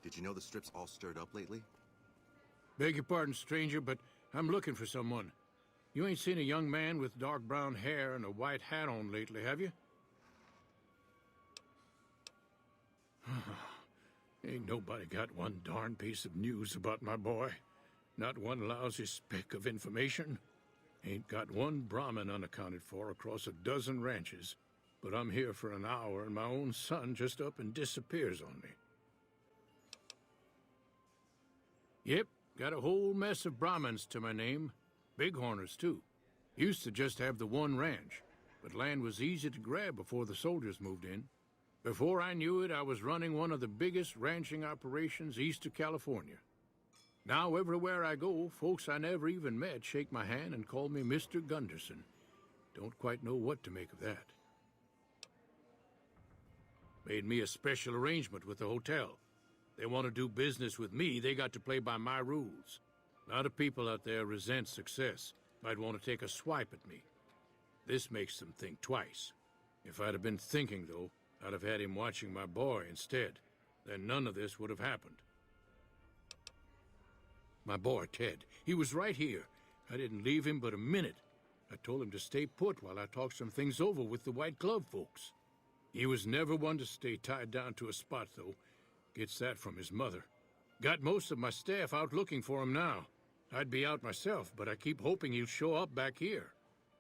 Did you know the strip's all stirred up lately? Beg your pardon, stranger, but I'm looking for someone. You ain't seen a young man with dark brown hair and a white hat on lately, have you? Ain't nobody got one darn piece of news about my boy. Not one lousy speck of information. Ain't got one Brahmin unaccounted for across a dozen ranches. But I'm here for an hour and my own son just up and disappears on me. Yep, got a whole mess of Brahmins to my name. Bighorners, too. Used to just have the one ranch, but land was easy to grab before the soldiers moved in. Before I knew it, I was running one of the biggest ranching operations east of California. Now, everywhere I go, folks I never even met shake my hand and call me Mr. Gunderson. Don't quite know what to make of that. Made me a special arrangement with the hotel. They want to do business with me, they got to play by my rules. A lot of people out there resent success, might want to take a swipe at me. This makes them think twice. If I'd have been thinking, though, I'd have had him watching my boy instead. Then none of this would have happened. My boy, Ted, he was right here. I didn't leave him but a minute. I told him to stay put while I talked some things over with the White Glove folks. He was never one to stay tied down to a spot, though. Gets that from his mother. Got most of my staff out looking for him now. I'd be out myself, but I keep hoping he'll show up back here.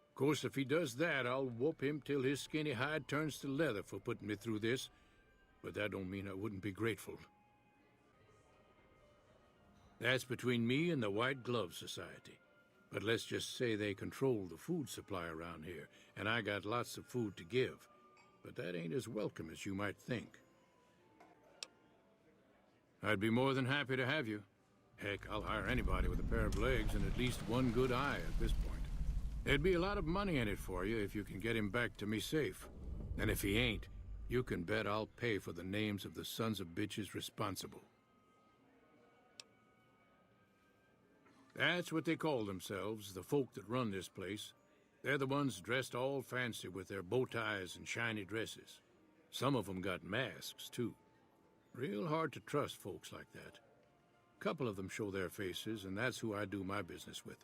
Of course, if he does that, I'll whoop him till his skinny hide turns to leather for putting me through this. But that don't mean I wouldn't be grateful. That's between me and the White Glove Society. But let's just say they control the food supply around here, and I got lots of food to give. But that ain't as welcome as you might think. I'd be more than happy to have you. Heck, I'll hire anybody with a pair of legs and at least one good eye at this point. There'd be a lot of money in it for you if you can get him back to me safe. And if he ain't, you can bet I'll pay for the names of the sons of bitches responsible. That's what they call themselves, the folk that run this place. They're the ones dressed all fancy with their bow ties and shiny dresses. Some of them got masks, too. Real hard to trust folks like that. A couple of them show their faces, and that's who I do my business with.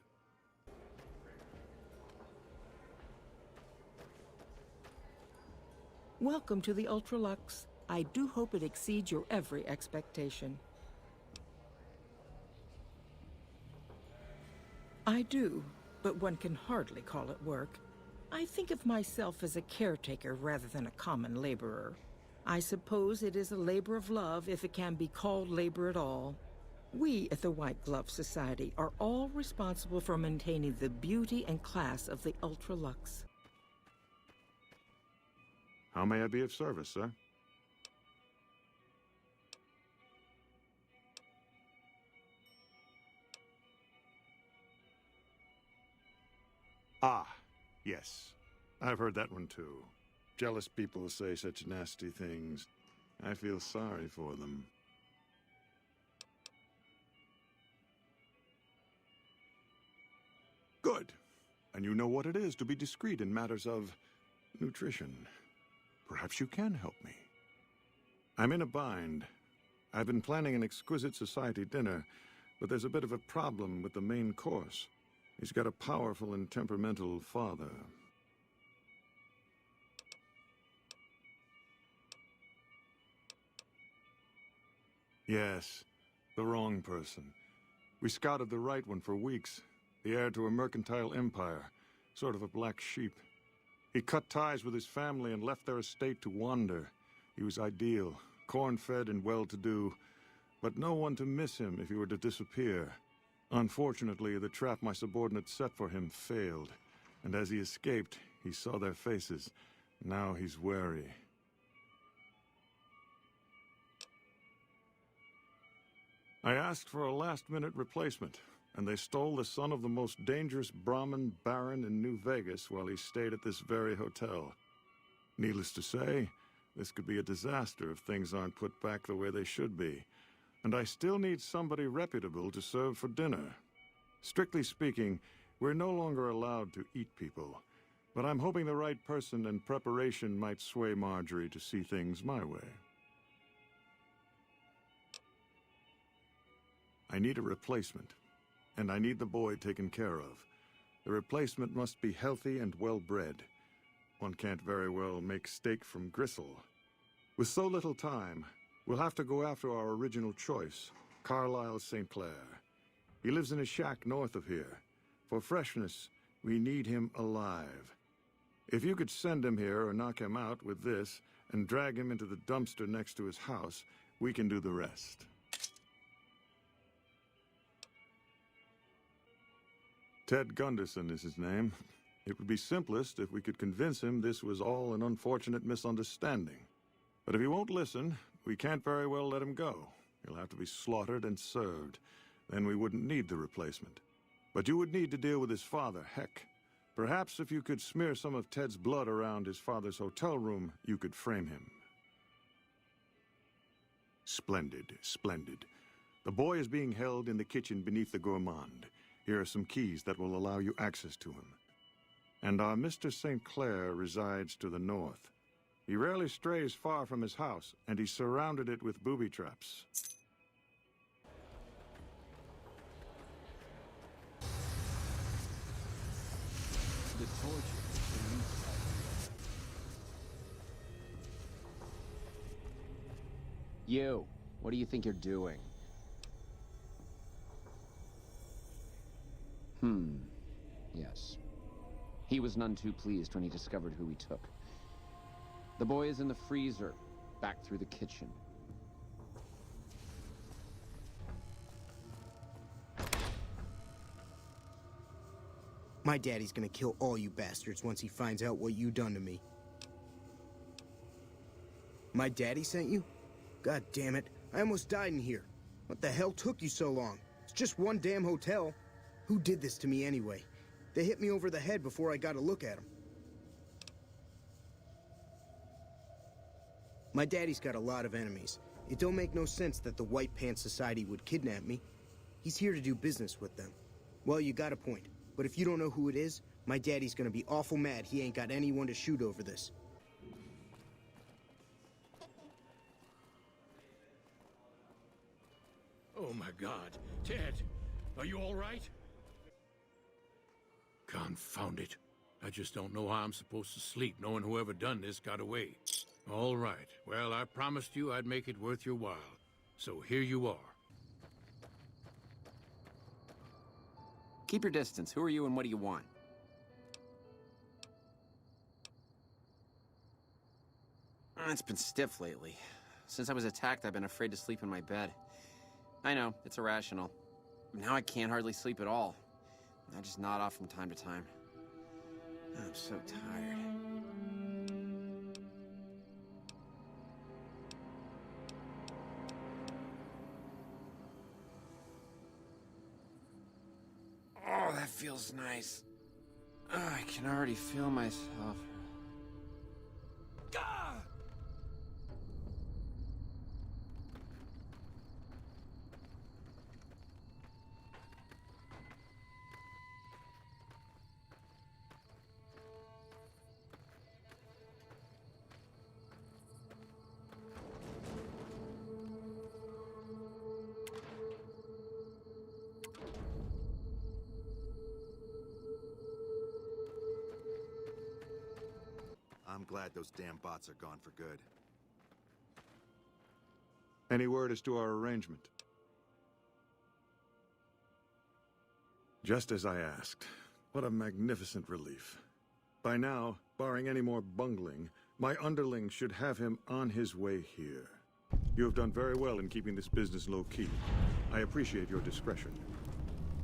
Welcome to the Ultra Luxe. I do hope it exceeds your every expectation. I do, but one can hardly call it work. I think of myself as a caretaker rather than a common laborer. I suppose it is a labor of love if it can be called labor at all. We at the White Glove Society are all responsible for maintaining the beauty and class of the Ultra Luxe. How may I be of service, sir? Ah, yes. I've heard that one too. Jealous people say such nasty things. I feel sorry for them. Good. And you know what it is to be discreet in matters of nutrition. Perhaps you can help me. I'm in a bind. I've been planning an exquisite society dinner, but there's a bit of a problem with the main course. He's got a powerful and temperamental father. Yes, the wrong person. We scouted the right one for weeks. The heir to a mercantile empire, sort of a black sheep. He cut ties with his family and left their estate to wander. He was ideal, corn-fed and well-to-do, but no one to miss him if he were to disappear. Unfortunately, the trap my subordinates set for him failed, and as he escaped, he saw their faces. Now he's wary. I asked for a last-minute replacement, and they stole the son of the most dangerous Brahmin baron in New Vegas while he stayed at this very hotel. Needless to say, this could be a disaster if things aren't put back the way they should be. And I still need somebody reputable to serve for dinner. Strictly speaking, we're no longer allowed to eat people, but I'm hoping the right person and preparation might sway Marjorie to see things my way. I need a replacement, and I need the boy taken care of. The replacement must be healthy and well-bred. One can't very well make steak from gristle. With so little time, we'll have to go after our original choice, Carlisle St. Clair. He lives in a shack north of here. For freshness, we need him alive. If you could send him here or knock him out with this and drag him into the dumpster next to his house, we can do the rest. Ted Gunderson is his name. It would be simplest if we could convince him this was all an unfortunate misunderstanding. But if he won't listen, we can't very well let him go. He'll have to be slaughtered and served. Then we wouldn't need the replacement. But you would need to deal with his father, Heck. Perhaps if you could smear some of Ted's blood around his father's hotel room, you could frame him. Splendid, splendid. The boy is being held in the kitchen beneath the gourmand. Here are some keys that will allow you access to him. And our Mr. St. Clair resides to the north. He rarely strays far from his house, and he's surrounded it with booby traps. The torture. You, what do you think you're doing? Yes. He was none too pleased when he discovered who he took. The boy is in the freezer, back through the kitchen. My daddy's gonna kill all you bastards once he finds out what you done to me. My daddy sent you? God damn it, I almost died in here. What the hell took you so long? It's just one damn hotel. Who did this to me anyway? They hit me over the head before I got a look at him. My daddy's got a lot of enemies. It don't make no sense that the White Pants Society would kidnap me. He's here to do business with them. Well, you got a point. But if you don't know who it is, my daddy's gonna be awful mad he ain't got anyone to shoot over this. Oh my God. Ted, are you all right? Confound it. I just don't know how I'm supposed to sleep knowing whoever done this got away. All right. Well, I promised you I'd make it worth your while. So here you are. Keep your distance. Who are you and what do you want? It's been stiff lately. Since I was attacked, I've been afraid to sleep in my bed. I know, it's irrational. Now I can't hardly sleep at all. I just nod off from time to time. I'm so tired. Oh, that feels nice. I can already feel myself. Gah! I'm glad those damn bots are gone for good. Any word as to our arrangement? Just as I asked. What a magnificent relief. By now, barring any more bungling, my underling should have him on his way here. You have done very well in keeping this business low-key. I appreciate your discretion.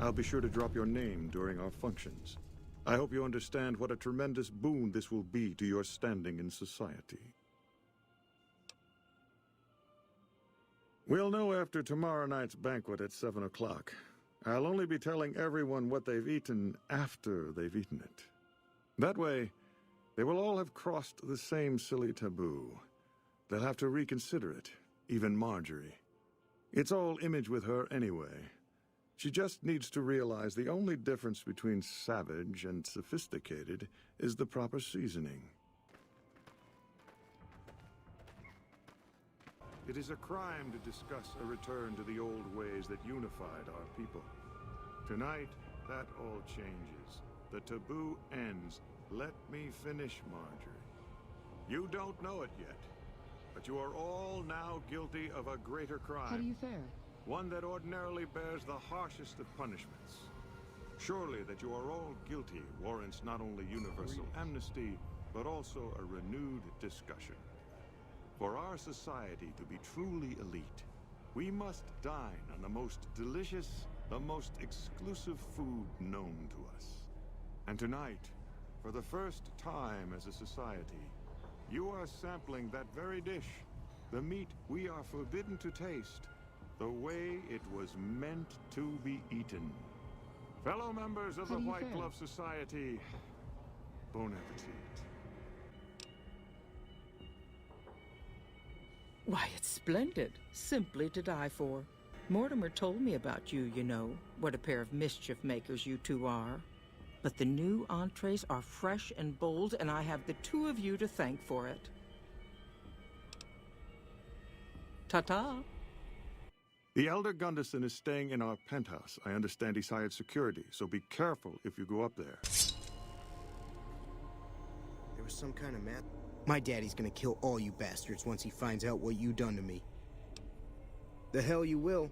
I'll be sure to drop your name during our functions. I hope you understand what a tremendous boon this will be to your standing in society. We'll know after tomorrow night's banquet at 7 o'clock. I'll only be telling everyone what they've eaten after they've eaten it. That way, they will all have crossed the same silly taboo. They'll have to reconsider it, even Marjorie. It's all image with her anyway. She just needs to realize the only difference between savage and sophisticated is the proper seasoning. It is a crime to discuss a return to the old ways that unified our people. Tonight, that all changes. The taboo ends. Let me finish, Marjorie. You don't know it yet, but you are all now guilty of a greater crime. How do you fare? One that ordinarily bears the harshest of punishments. Surely that you are all guilty warrants not only universal amnesty, but also a renewed discussion. For our society to be truly elite, we must dine on the most delicious, the most exclusive food known to us. And tonight, for the first time as a society, you are sampling that very dish, the meat we are forbidden to taste, the way it was meant to be eaten. Fellow members of the White Glove Society, bon appetit. Why, it's splendid. Simply to die for. Mortimer told me about you, you know. What a pair of mischief makers you two are. But the new entrees are fresh and bold, and I have the two of you to thank for it. Ta-ta. The Elder Gunderson is staying in our penthouse. I understand he's hired security, so be careful if you go up there. There was some kind of map. My daddy's gonna kill all you bastards once he finds out what you done to me. The hell you will.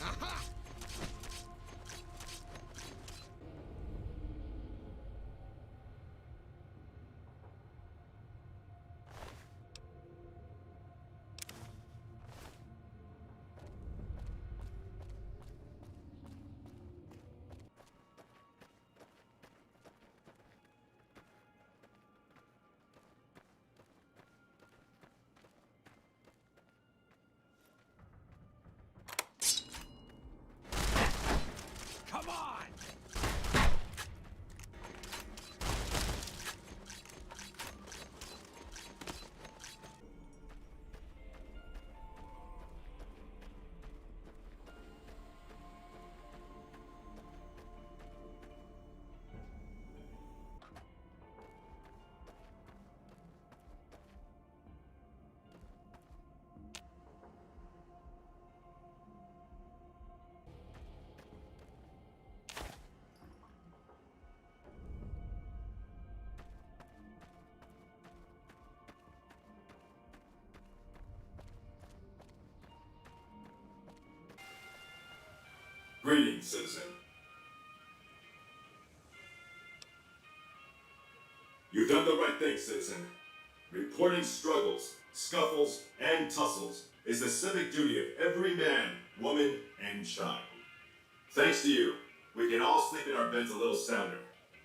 Aha! Greetings, citizen. You've done the right thing, citizen. Reporting struggles, scuffles, and tussles is the civic duty of every man, woman, and child. Thanks to you, we can all sleep in our beds a little sounder,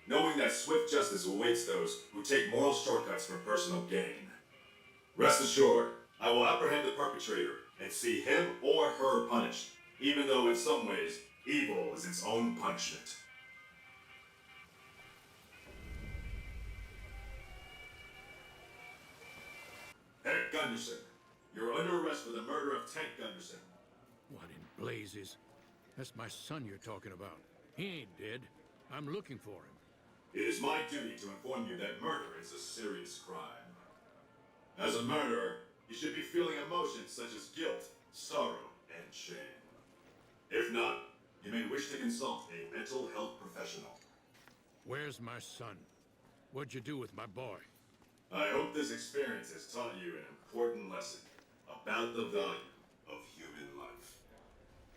knowing that swift justice awaits those who take moral shortcuts for personal gain. Rest assured, I will apprehend the perpetrator and see him or her punished, even though in some ways, evil is its own punishment. Hey, Gunderson, you're under arrest for the murder of Tank Gunderson. What in blazes? That's my son you're talking about. He ain't dead. I'm looking for him. It is my duty to inform you that murder is a serious crime. As a murderer, you should be feeling emotions such as guilt, sorrow, and shame. If not, you may wish to consult a mental health professional. Where's my son? What'd you do with my boy? I hope this experience has taught you an important lesson about the value of human life.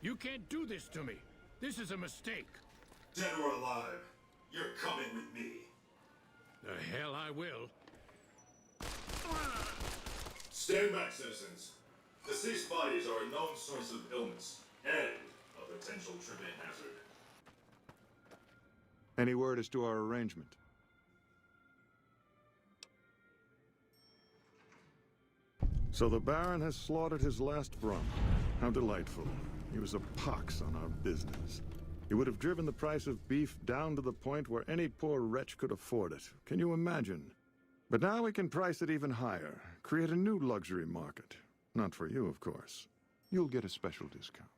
You can't do this to me. This is a mistake. Dead or alive, you're coming with me. The hell I will. Stand back, citizens. Deceased bodies are a known source of illness and a potential tripping hazard. Any word as to our arrangement? So the Baron has slaughtered his last Brum. How delightful. He was a pox on our business. He would have driven the price of beef down to the point where any poor wretch could afford it. Can you imagine? But now we can price it even higher. Create a new luxury market. Not for you, of course. You'll get a special discount.